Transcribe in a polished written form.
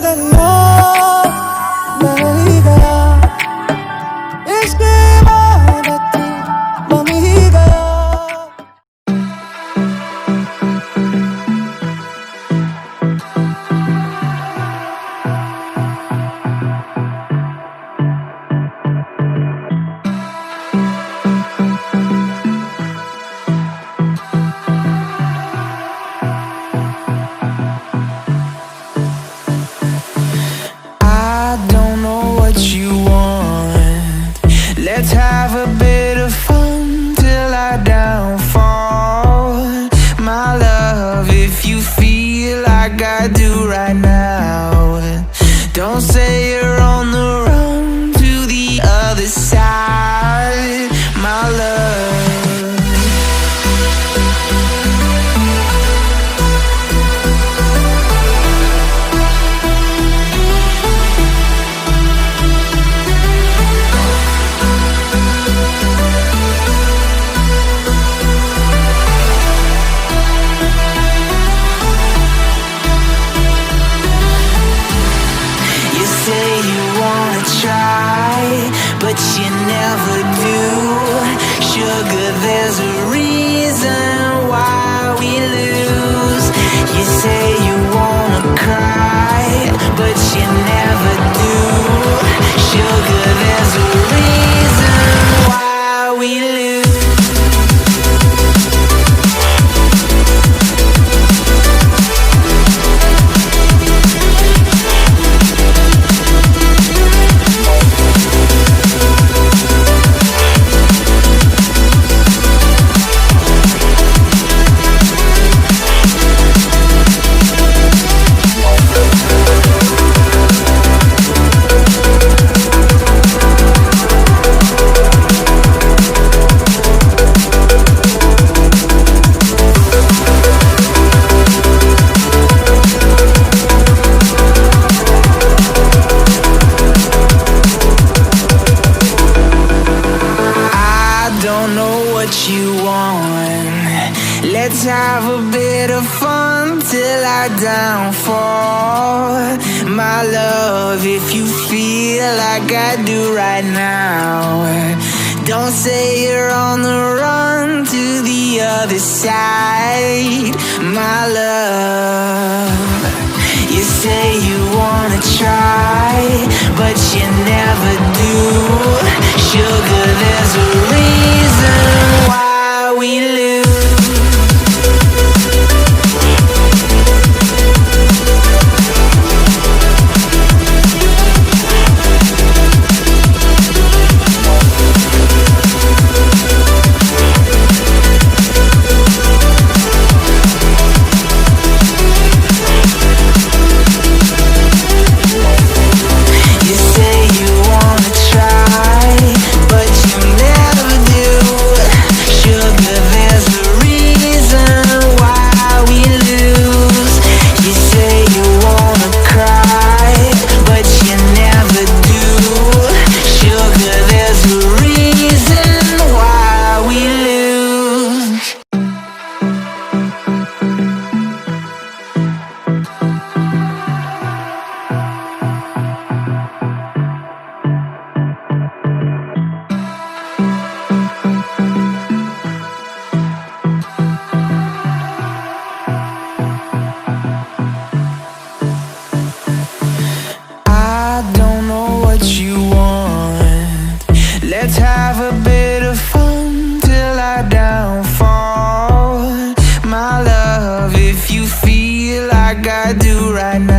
दरिया मैं ही गया, इश्क इबादत बन ही गया। Let's have a bit of fun till I downfall. My love, if you feel like I do right now, don't say you're on the run to the other side, my love. But you never do. Sugar, there's a reason why we lose. You say you wanna cry, but you never do. Sugar, there's a reason why we lose. Let's have a bit of fun till I downfall. My love, if you feel like I do right now, don't say you're on the run to the other side, my love. You say you wanna try, but you never do. Sugar, there's a reason why we lose. Let's have a bit of fun till I downfall. My love, if you feel like I do right now,